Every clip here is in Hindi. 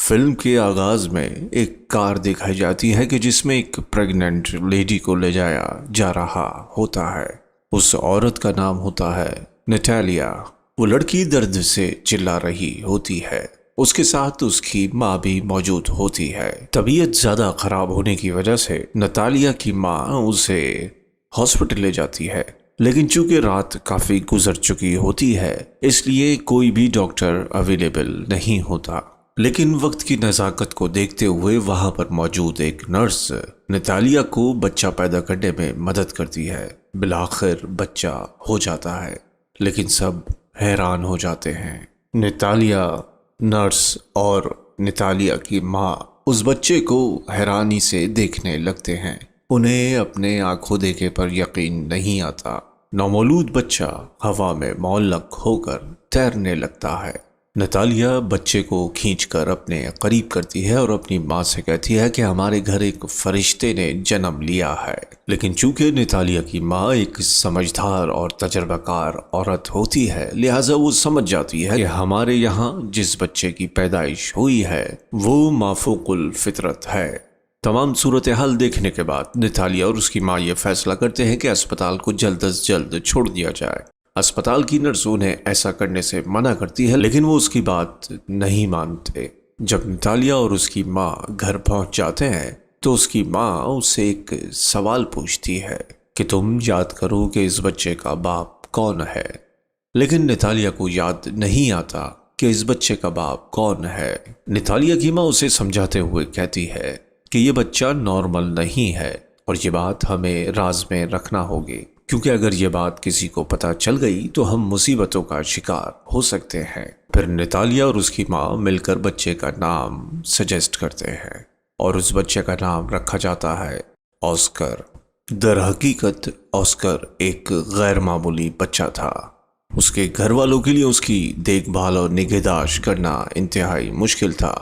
फिल्म के आगाज में एक कार दिखाई जाती है कि जिसमें एक प्रेग्नेंट लेडी को ले जाया जा रहा होता है। उस औरत का नाम होता है नटालिया। वो लड़की दर्द से चिल्ला रही होती है। उसके साथ उसकी माँ भी मौजूद होती है। तबीयत ज्यादा खराब होने की वजह से नटालिया की माँ उसे हॉस्पिटल ले जाती है, लेकिन चूंकि रात काफी गुजर चुकी होती है इसलिए कोई भी डॉक्टर अवेलेबल नहीं होता। लेकिन वक्त की नज़ाकत को देखते हुए वहां पर मौजूद एक नर्स नतालिया को बच्चा पैदा करने में मदद करती है। बिलाखिर बच्चा हो जाता है, लेकिन सब हैरान हो जाते हैं। नतालिया, नर्स और नतालिया की माँ उस बच्चे को हैरानी से देखने लगते हैं। उन्हें अपने आंखों देखे पर यकीन नहीं आता। नौमौलूद बच्चा हवा में मुअल्लक होकर तैरने लगता है। नतालिया बच्चे को खींचकर अपने करीब करती है और अपनी माँ से कहती है कि हमारे घर एक फरिश्ते ने जन्म लिया है। लेकिन चूंकि नतालिया की माँ एक समझदार और तजर्बाकार औरत होती है, लिहाजा वो समझ जाती है कि हमारे यहाँ जिस बच्चे की पैदाइश हुई है वो माफूकुल फितरत है। तमाम सूरत हाल देखने के बाद नतालिया और उसकी माँ ये फैसला करते हैं कि अस्पताल को जल्द अज जल्द छोड़ दिया जाए। अस्पताल की नर्स उन्हें ऐसा करने से मना करती है, लेकिन वो उसकी बात नहीं मानते। जब नतालिया और उसकी माँ घर पहुंच जाते हैं तो उसकी माँ उससे एक सवाल पूछती है कि तुम याद करो कि इस बच्चे का बाप कौन है। लेकिन नतालिया को याद नहीं आता कि इस बच्चे का बाप कौन है। नतालिया की माँ उसे समझाते हुए कहती है कि ये बच्चा नॉर्मल नहीं है और ये बात हमें राज में रखना होगी, क्योंकि अगर ये बात किसी को पता चल गई तो हम मुसीबतों का शिकार हो सकते हैं। फिर नतालिया और उसकी माँ मिलकर बच्चे का नाम सजेस्ट करते हैं और उस बच्चे का नाम रखा जाता है ऑस्कर। दर हकीकत ऑस्कर एक गैर मामूली बच्चा था। उसके घर वालों के लिए उसकी देखभाल और निगहदाश्त करना इंतहाई मुश्किल था।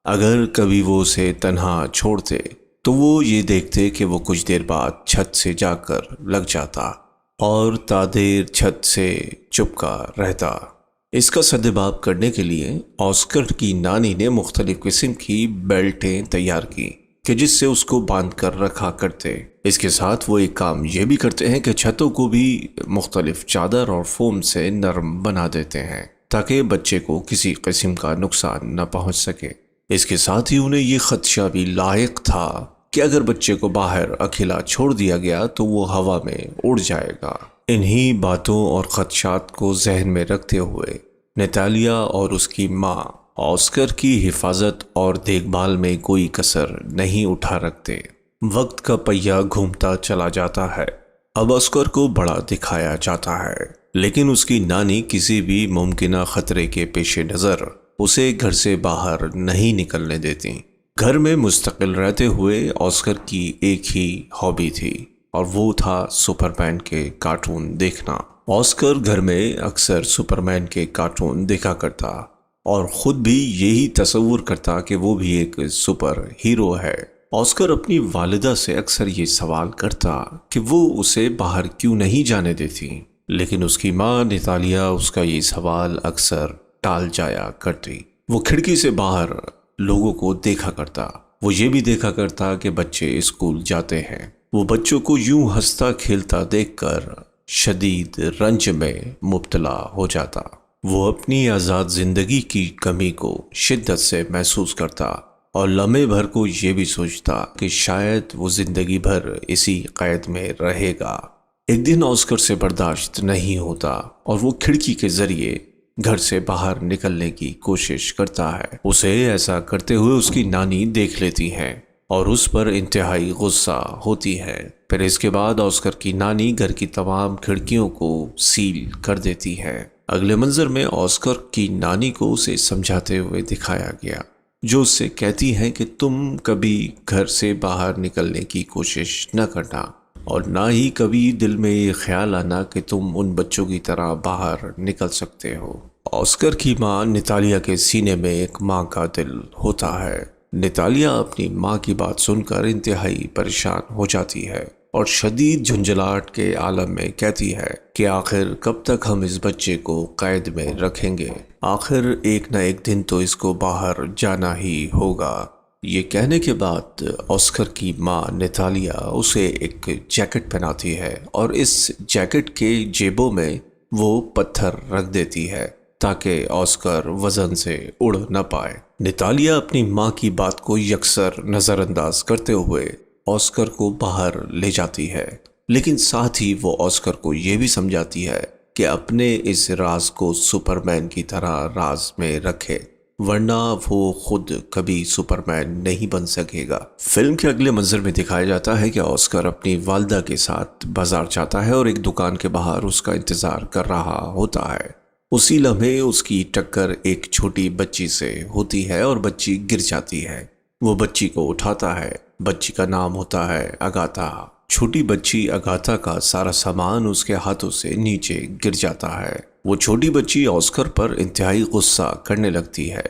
अगर कभी वो उसे तन्हा छोड़ते तो वो ये देखते कि वो कुछ देर बाद छत से जाकर लग जाता और तादेर छत से चुपका रहता। इसका सद्देबाब करने के लिए ऑस्कर की नानी ने मुख्तलिफ किस्म की बेल्टें तैयार की कि जिससे उसको बांध कर रखा करते। इसके साथ वो एक काम ये भी करते हैं कि छतों को भी मुख्तलिफ चादर और फोम से नरम बना देते हैं ताकि बच्चे को किसी किस्म का नुकसान न पहुंच सके। इसके साथ ही उन्हें ये खदशा भी लायक था कि अगर बच्चे को बाहर अकेला छोड़ दिया गया तो वो हवा में उड़ जाएगा। इन्हीं बातों और खदशात को जहन में रखते हुए नतालिया और उसकी माँ ऑस्कर की हिफाजत और देखभाल में कोई कसर नहीं उठा रखते। वक्त का पहिया घूमता चला जाता है। अब ऑस्कर को बड़ा दिखाया जाता है, लेकिन उसकी नानी किसी भी मुमकिन खतरे के पेश नज़र उसे घर से बाहर नहीं निकलने देती। घर में मुस्तकिल रहते हुए ऑस्कर की एक ही हॉबी थी और वो था सुपरमैन के कार्टून देखना। ऑस्कर घर में अक्सर सुपरमैन के कार्टून देखा करता और खुद भी यही तस्वुर करता कि वो भी एक सुपर हीरो है। ऑस्कर अपनी वालिदा से अक्सर ये सवाल करता कि वो उसे बाहर क्यों नहीं जाने देती, लेकिन उसकी माँ नतालिया उसका ये सवाल अक्सर टाल जाया करती। वो खिड़की से बाहर लोगों को देखा करता। वो ये भी देखा करता कि बच्चे स्कूल जाते हैं। वो बच्चों को यूं हंसता खेलता देखकर शदीद रंज में मुब्तला हो जाता। वो अपनी आज़ाद जिंदगी की कमी को शिद्दत से महसूस करता और लम्हे भर को ये भी सोचता कि शायद वो जिंदगी भर इसी कैद में रहेगा। एक दिन ऑस्कर से बर्दाश्त नहीं होता और वो खिड़की के जरिए घर से बाहर निकलने की कोशिश करता है। उसे ऐसा करते हुए उसकी नानी देख लेती हैं और उस पर इंतहाई गुस्सा होती है। फिर इसके बाद ऑस्कर की नानी घर की तमाम खिड़कियों को सील कर देती है। अगले मंजर में ऑस्कर की नानी को उसे समझाते हुए दिखाया गया, जो उससे कहती है कि तुम कभी घर से बाहर निकलने की कोशिश न करना और ना ही कभी दिल में ये ख्याल आना कि तुम उन बच्चों की तरह बाहर निकल सकते हो। ऑस्कर की माँ नतालिया के सीने में एक माँ का दिल होता है। नतालिया अपनी माँ की बात सुनकर इंतहाई परेशान हो जाती है। और शदीद झुंझलाहट के आलम में कहती है कि आखिर कब तक हम इस बच्चे को कैद में रखेंगे, आखिर एक न एक दिन तो इसको बाहर जाना ही होगा। ये कहने के बाद ऑस्कर की माँ नेतालिया उसे एक जैकेट पहनाती है और इस जैकेट के जेबों में वो पत्थर रख देती है ताकि ऑस्कर वजन से उड़ न पाए। नेतालिया अपनी माँ की बात को यकसर नज़रअंदाज करते हुए ऑस्कर को बाहर ले जाती है, लेकिन साथ ही वो ऑस्कर को ये भी समझाती है कि अपने इस राज को सुपरमैन की तरह राज में रखे, वरना वो खुद कभी सुपरमैन नहीं बन सकेगा। फिल्म के अगले मंजर में दिखाया जाता है कि ऑस्कर अपनी वालदा के साथ बाजार जाता है और एक दुकान के बाहर उसका इंतजार कर रहा होता है। उसी लम्हे उसकी टक्कर एक छोटी बच्ची से होती है और बच्ची गिर जाती है। वो बच्ची को उठाता है। बच्ची का नाम होता है अगाथा। छोटी बच्ची अगाथा का सारा सामान उसके हाथों से नीचे गिर जाता है। वो छोटी बच्ची ऑस्कर पर इंतहाई गुस्सा करने लगती है।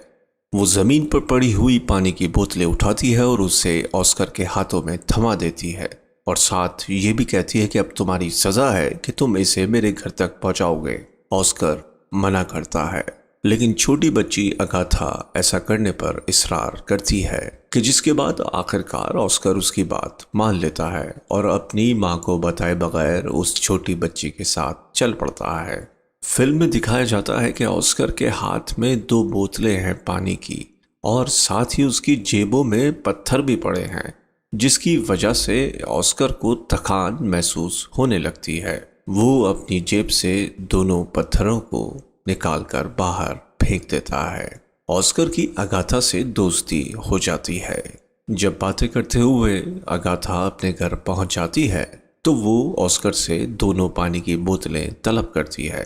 वो जमीन पर पड़ी हुई पानी की बोतलें उठाती है और उसे ऑस्कर के हाथों में थमा देती है और साथ ये भी कहती है कि अब तुम्हारी सजा है कि तुम इसे मेरे घर तक पहुंचाओगे। ऑस्कर मना करता है, लेकिन छोटी बच्ची अगाथा ऐसा करने पर इसरार करती है कि जिसके बाद आखिरकार ऑस्कर उसकी बात मान लेता है और अपनी माँ को बताए बगैर उस छोटी बच्ची के साथ चल पड़ता है। फिल्म में दिखाया जाता है कि ऑस्कर के हाथ में 2 बोतलें हैं पानी की और साथ ही उसकी जेबों में पत्थर भी पड़े हैं, जिसकी वजह से ऑस्कर को थकान महसूस होने लगती है। वो अपनी जेब से दोनों पत्थरों को निकालकर बाहर फेंक देता है। ऑस्कर की अगाथा से दोस्ती हो जाती है। जब बातें करते हुए अगाथा अपने घर पहुंच जाती है तो वो ऑस्कर से दोनों पानी की बोतलें तलब करती है।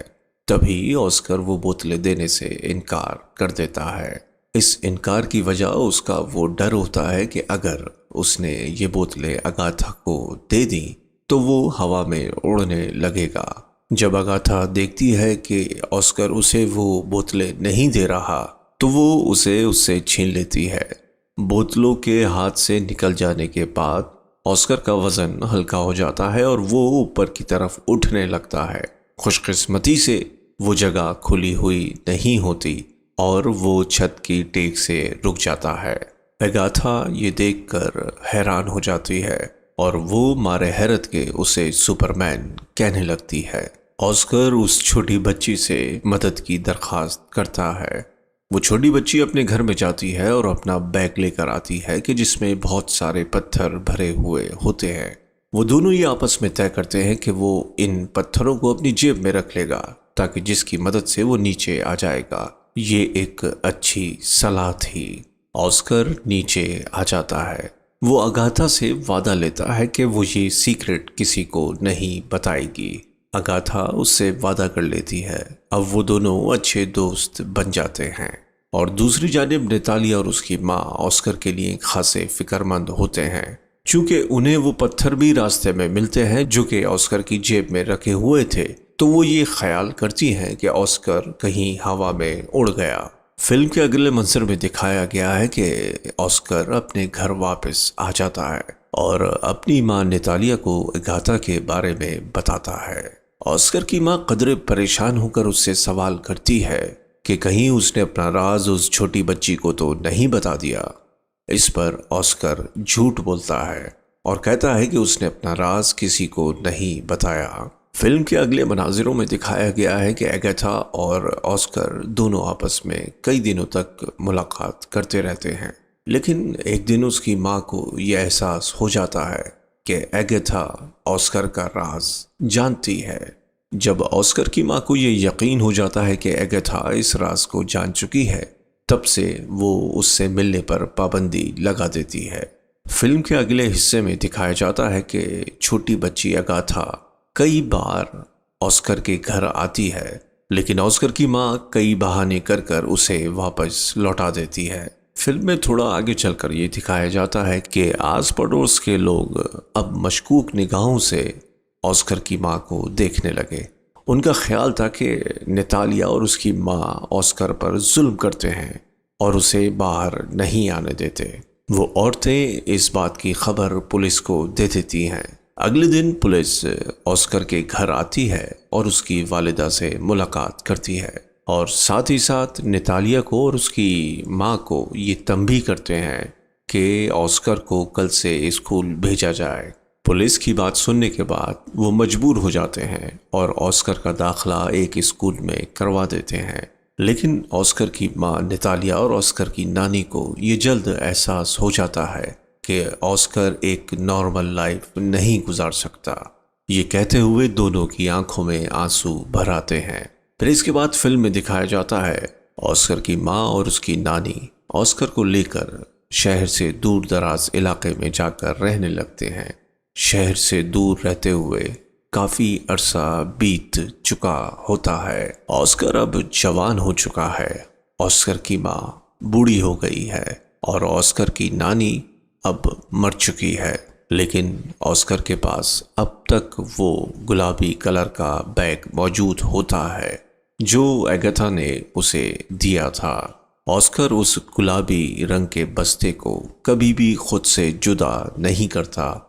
तभी ऑस्कर वो बोतलें देने से इनकार कर देता है। इस इनकार की वजह उसका वो डर होता है कि अगर उसने ये बोतलें अगाथा को दे दी तो वो हवा में उड़ने लगेगा। जब अगाथा देखती है कि ऑस्कर उसे वो बोतलें नहीं दे रहा तो वो उसे उससे छीन लेती है। बोतलों के हाथ से निकल जाने के बाद ऑस्कर का वजन हल्का हो जाता है और वो ऊपर की तरफ उठने लगता है। खुशकिस्मती से वो जगह खुली हुई नहीं होती और वो छत की टेक से रुक जाता है। अगाथा ये देखकर हैरान हो जाती है और वो मारे हैरत के उसे सुपरमैन कहने लगती है। ऑस्कर उस छोटी बच्ची से मदद की दरख्वास्त करता है। वो छोटी बच्ची अपने घर में जाती है और अपना बैग लेकर आती है कि जिसमें बहुत सारे पत्थर भरे हुए होते हैं। वो दोनों ही आपस में तय करते हैं कि वो इन पत्थरों को अपनी जेब में रख लेगा ताकि जिसकी मदद से वो नीचे आ जाएगा। ये एक अच्छी सलाह थी। ऑस्कर नीचे आ जाता है। वो अगाथा से वादा लेता है कि वो ये सीक्रेट किसी को नहीं बताएगी। अगाथा उससे वादा कर लेती है। अब वो दोनों अच्छे दोस्त बन जाते हैं और दूसरी जानिब नेतालिया और उसकी माँ ऑस्कर के लिए खासे फिक्रमंद होते हैं। चूंकि उन्हें वो पत्थर भी रास्ते में मिलते हैं जो कि ऑस्कर की जेब में रखे हुए थे, तो वो ये ख्याल करती हैं कि ऑस्कर कहीं हवा में उड़ गया। फिल्म के अगले मंजर में दिखाया गया है कि ऑस्कर अपने घर वापस आ जाता है और अपनी माँ नेतालिया को अगाथा के बारे में बताता है। ऑस्कर की माँ कदरे परेशान होकर उससे सवाल करती है कि कहीं उसने अपना राज उस छोटी बच्ची को तो नहीं बता दिया। इस पर ऑस्कर झूठ बोलता है और कहता है कि उसने अपना राज किसी को नहीं बताया। फिल्म के अगले मनाजिरों में दिखाया गया है कि अगाथा और ऑस्कर दोनों आपस में कई दिनों तक मुलाकात करते रहते हैं, लेकिन एक दिन उसकी माँ को यह एहसास हो जाता है कि अगाथा ऑस्कर का राज जानती है। जब ऑस्कर की माँ को यह यकीन हो जाता है कि अगाथा इस राज को जान चुकी है, तब से वो उससे मिलने पर पाबंदी लगा देती है। फिल्म के अगले हिस्से में दिखाया जाता है कि छोटी बच्ची अगाथा कई बार ऑस्कर के घर आती है, लेकिन ऑस्कर की माँ कई बहाने कर कर उसे वापस लौटा देती है। फिल्म में थोड़ा आगे चलकर ये दिखाया जाता है कि आस पड़ोस के लोग अब मशकूक निगाहों से ऑस्कर की माँ को देखने लगे। उनका ख्याल था कि नेतालिया और उसकी माँ ऑस्कर पर जुल्म करते हैं और उसे बाहर नहीं आने देते। वो औरतें इस बात की खबर पुलिस को दे देती हैं अगले दिन पुलिस ऑस्कर के घर आती है और उसकी वालिदा से मुलाकात करती है और साथ ही साथ नेतालिया को और उसकी माँ को ये तंबी करते हैं कि ऑस्कर को कल से स्कूल भेजा जाए। पुलिस की बात सुनने के बाद वो मजबूर हो जाते हैं और ऑस्कर का दाखिला एक स्कूल में करवा देते हैं। लेकिन ऑस्कर की माँ नेतालिया और ऑस्कर की नानी को ये जल्द एहसास हो जाता है कि ऑस्कर एक नॉर्मल लाइफ नहीं गुजार सकता। ये कहते हुए दोनों की आंखों में आंसू भर आते हैं। फिर इसके बाद फिल्म में दिखाया जाता है ऑस्कर की माँ और उसकी नानी ऑस्कर को लेकर शहर से दूर दराज इलाके में जाकर रहने लगते हैं। शहर से दूर रहते हुए काफी अरसा बीत चुका होता है। ऑस्कर अब जवान हो चुका है, ऑस्कर की माँ बूढ़ी हो गई है और ऑस्कर की नानी अब मर चुकी है। लेकिन ऑस्कर के पास अब तक वो गुलाबी कलर का बैग मौजूद होता है जो एगाथा ने उसे दिया था। ऑस्कर उस गुलाबी रंग के बस्ते को कभी भी खुद से जुदा नहीं करता,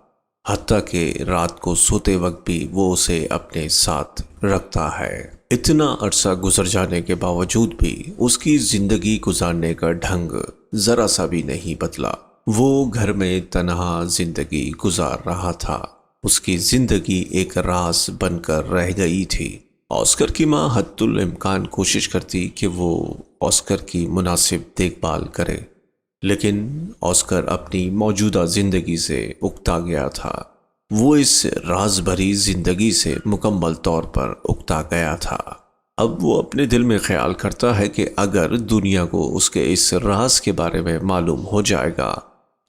हत्ता कि रात को सोते वक्त भी वो उसे अपने साथ रखता है। इतना अरसा गुजर जाने के बावजूद भी उसकी जिंदगी गुजारने का ढंग जरा सा भी नहीं बदला। वो घर में तन्हा जिंदगी गुजार रहा था। उसकी जिंदगी एक राज बनकर रह गई थी। ऑस्कर की माँ हद्दुल इम्कान कोशिश करती कि वो ऑस्कर की मुनासिब देखभाल करे, लेकिन ऑस्कर अपनी मौजूदा जिंदगी से उकता गया था। वो इस राज भरी जिंदगी से मुकम्मल तौर पर उकता गया था। अब वो अपने दिल में ख्याल करता है कि अगर दुनिया को उसके इस राज के बारे में मालूम हो जाएगा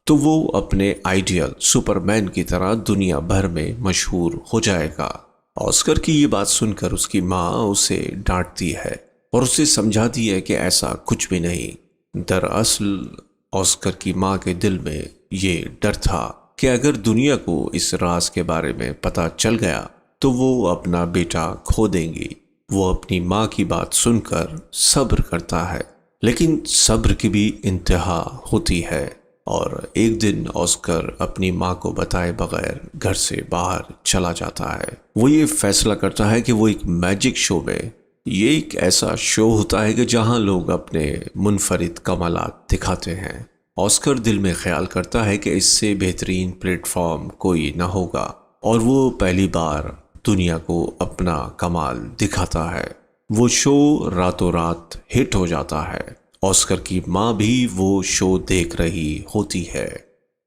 तो वो अपने आइडियल सुपरमैन की तरह दुनिया भर में मशहूर हो जाएगा। ऑस्कर की ये बात सुनकर उसकी माँ उसे डांटती है और उसे समझाती है कि ऐसा कुछ भी नहीं। दरअसल ऑस्कर की माँ के दिल में ये डर था कि अगर दुनिया को इस राज के बारे में पता चल गया तो वो अपना बेटा खो देंगी। वो अपनी माँ की बात सुनकर सब्र करता है, लेकिन सब्र की भी इंतहा होती है और एक दिन ऑस्कर अपनी माँ को बताए बगैर घर से बाहर चला जाता है। वो ये फैसला करता है कि वो एक मैजिक शो में, ये एक ऐसा शो होता है कि जहाँ लोग अपने मुनफरिद कमालात दिखाते हैं। ऑस्कर दिल में ख्याल करता है कि इससे बेहतरीन प्लेटफॉर्म कोई ना होगा और वो पहली बार दुनिया को अपना कमाल दिखाता है। वो शो रातों रात हिट हो जाता है। ऑस्कर की माँ भी वो शो देख रही होती है।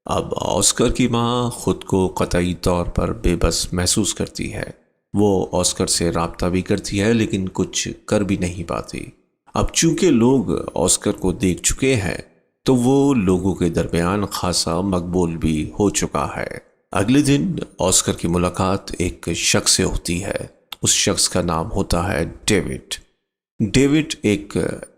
अब ऑस्कर की माँ खुद को कतई तौर पर बेबस महसूस करती है। वो ऑस्कर से राब्ता भी करती है लेकिन कुछ कर भी नहीं पाती। अब चूंकि लोग ऑस्कर को देख चुके हैं तो वो लोगों के दरमियान खासा मकबूल भी हो चुका है। अगले दिन ऑस्कर की मुलाकात एक शख्स से होती है। उस शख्स का नाम होता है डेविड। डेविड एक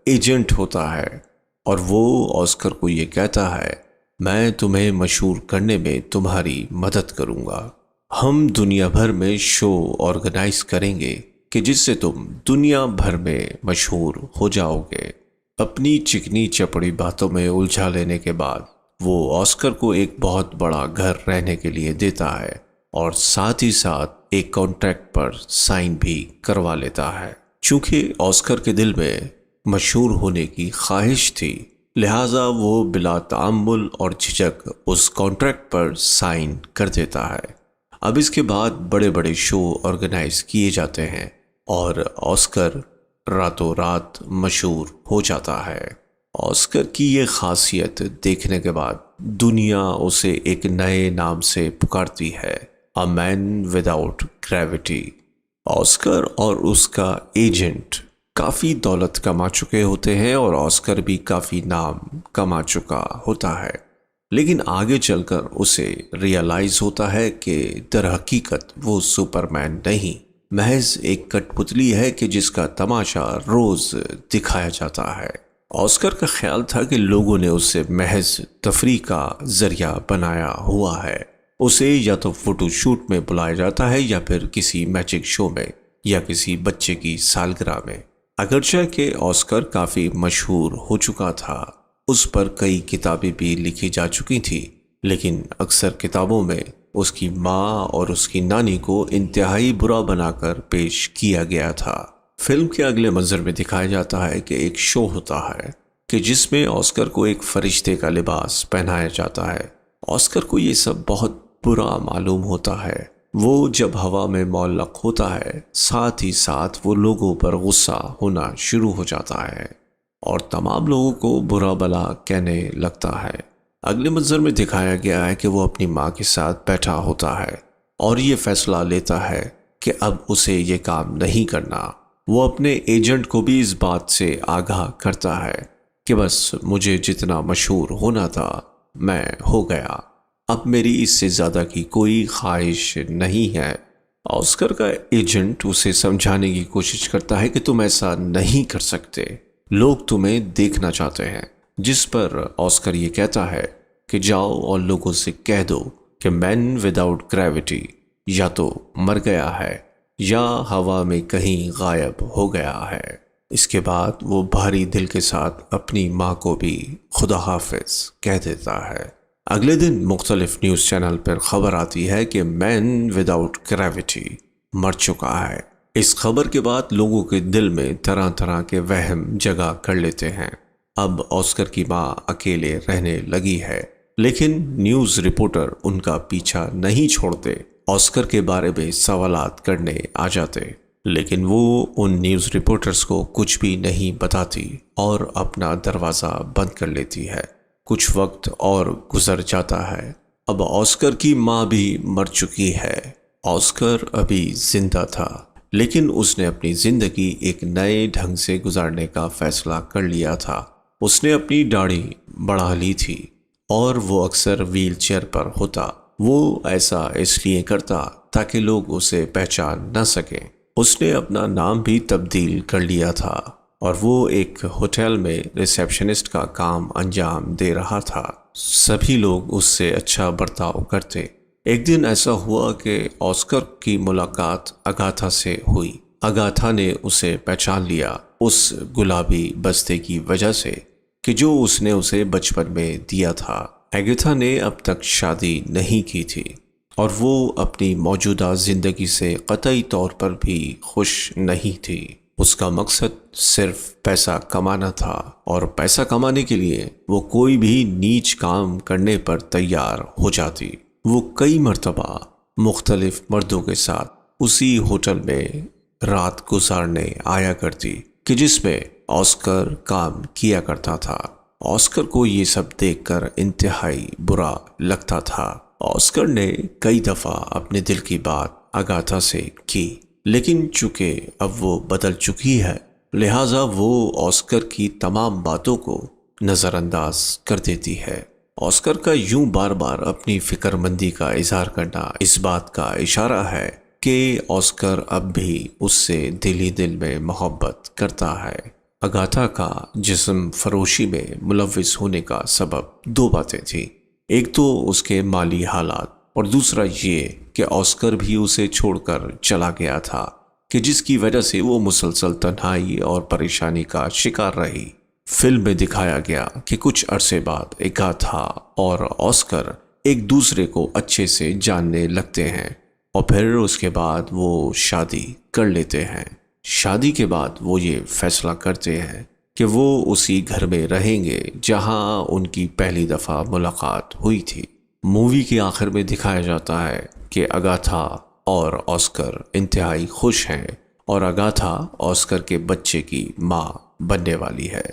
एजेंट होता है और वो ऑस्कर को ये कहता है, मैं तुम्हें मशहूर करने में तुम्हारी मदद करूंगा। हम दुनिया भर में शो ऑर्गेनाइज करेंगे कि जिससे तुम दुनिया भर में मशहूर हो जाओगे। अपनी चिकनी चपड़ी बातों में उलझा लेने के बाद वो ऑस्कर को एक बहुत बड़ा घर रहने के लिए देता है और साथ ही साथ एक कॉन्ट्रैक्ट पर साइन भी करवा लेता है। चूंकि ऑस्कर के दिल में मशहूर होने की ख्वाहिश थी, लिहाजा वो बिला ताअम्मुल और झिझक उस कॉन्ट्रैक्ट पर साइन कर देता है। अब इसके बाद बड़े बड़े शो ऑर्गेनाइज किए जाते हैं और ऑस्कर रातों रात मशहूर हो जाता है। ऑस्कर की ये खासियत देखने के बाद दुनिया उसे एक नए नाम से पुकारती है, a man without gravity. Oscar और उसका एजेंट काफ़ी दौलत कमा चुके होते हैं और ऑस्कर भी काफ़ी नाम कमा चुका होता है, लेकिन आगे चलकर उसे रियलाइज़ होता है कि दर हकीकत वो सुपरमैन नहीं, महज एक कठपुतली है कि जिसका तमाशा रोज़ दिखाया जाता है। ऑस्कर का ख्याल था कि लोगों ने उसे महज तफरीह का जरिया बनाया हुआ है। उसे या तो फोटोशूट में बुलाया जाता है या फिर किसी मैजिक शो में या किसी बच्चे की सालगिरह में। अगरचे कि ऑस्कर काफ़ी मशहूर हो चुका था, उस पर कई किताबें भी लिखी जा चुकी थी, लेकिन अक्सर किताबों में उसकी माँ और उसकी नानी को इंतहाई बुरा बनाकर पेश किया गया था। फिल्म के अगले मंजर में दिखाया जाता है कि एक शो होता है कि जिसमें ऑस्कर को एक फरिश्ते का लिबास पहनाया जाता है। ऑस्कर को ये सब बहुत बुरा मालूम होता है। वो जब हवा में मौल्लक होता है, साथ ही साथ वो लोगों पर गुस्सा होना शुरू हो जाता है और तमाम लोगों को बुरा भला कहने लगता है। अगले मंजर में दिखाया गया है कि वो अपनी माँ के साथ बैठा होता है और ये फैसला लेता है कि अब उसे ये काम नहीं करना। वो अपने एजेंट को भी इस बात से आगाह करता है कि बस मुझे जितना मशहूर होना था मैं हो गया, अब मेरी इससे ज़्यादा की कोई ख्वाहिश नहीं है। ऑस्कर का एजेंट उसे समझाने की कोशिश करता है कि तुम ऐसा नहीं कर सकते, लोग तुम्हें देखना चाहते हैं। जिस पर ऑस्कर ये कहता है कि जाओ और लोगों से कह दो कि मैन विदाउट ग्रेविटी या तो मर गया है या हवा में कहीं गायब हो गया है। इसके बाद वो भारी दिल के साथ अपनी माँ को भी खुदा हाफिज कह देता है। अगले दिन मुख्तलिफ न्यूज़ चैनल पर खबर आती है कि मैन विदाउट ग्रेविटी मर चुका है। इस खबर के बाद लोगों के दिल में तरह तरह के वहम जगह कर लेते हैं। अब ऑस्कर की माँ अकेले रहने लगी है, लेकिन न्यूज़ रिपोर्टर उनका पीछा नहीं छोड़ते, ऑस्कर के बारे में सवालात करने आ जाते, लेकिन वो उन न्यूज़ रिपोर्टर्स को कुछ भी नहीं बताती और अपना दरवाज़ा बंद कर लेती है। कुछ वक्त और गुजर जाता है। अब ऑस्कर की माँ भी मर चुकी है। ऑस्कर अभी जिंदा था, लेकिन उसने अपनी जिंदगी एक नए ढंग से गुजारने का फैसला कर लिया था। उसने अपनी दाढ़ी बढ़ा ली थी और वो अक्सर व्हील चेयर पर होता। वो ऐसा इसलिए करता ताकि लोग उसे पहचान न सकें। उसने अपना नाम भी तब्दील कर लिया था और वो एक होटल में रिसेप्शनिस्ट का काम अंजाम दे रहा था। सभी लोग उससे अच्छा बर्ताव करते। एक दिन ऐसा हुआ कि ऑस्कर की मुलाकात अगाथा से हुई। अगाथा ने उसे पहचान लिया उस गुलाबी बस्ते की वजह से कि जो उसने उसे बचपन में दिया था। अगाथा ने अब तक शादी नहीं की थी और वो अपनी मौजूदा जिंदगी से कतई तौर पर भी खुश नहीं थी। उसका मकसद सिर्फ पैसा कमाना था और पैसा कमाने के लिए वो कोई भी नीच काम करने पर तैयार हो जाती। वो कई मर्तबा मुख्तलिफ मर्दों के साथ उसी होटल में रात गुजारने आया करती कि जिसमें ऑस्कर काम किया करता था। ऑस्कर को ये सब देखकर इंतहाई बुरा लगता था। ऑस्कर ने कई दफ़ा अपने दिल की बात अगाथा से की, लेकिन चूंकि अब वो बदल चुकी है, लिहाजा वो ऑस्कर की तमाम बातों को नज़रअंदाज कर देती है। ऑस्कर का यूं बार बार अपनी फिक्रमंदी का इजहार करना इस बात का इशारा है कि ऑस्कर अब भी उससे दिल ही दिल में मोहब्बत करता है। अगाथा का जिस्म फरोशी में मुलविस होने का सबब दो बातें थी। एक तो उसके माली हालात और दूसरा ये कि ऑस्कर भी उसे छोड़कर चला गया था कि जिसकी वजह से वो मुसलसल तन्हाई और परेशानी का शिकार रही। फिल्म में दिखाया गया कि कुछ अरसे बाद अगाथा और ऑस्कर एक दूसरे को अच्छे से जानने लगते हैं और फिर उसके बाद वो शादी कर लेते हैं। शादी के बाद वो ये फैसला करते हैं कि वो उसी घर में रहेंगे जहां उनकी पहली दफ़ा मुलाकात हुई थी। मूवी के आखिर में दिखाया जाता है कि अगाथा और ऑस्कर इंतहाई खुश हैं और अगाथा ऑस्कर के बच्चे की माँ बनने वाली है।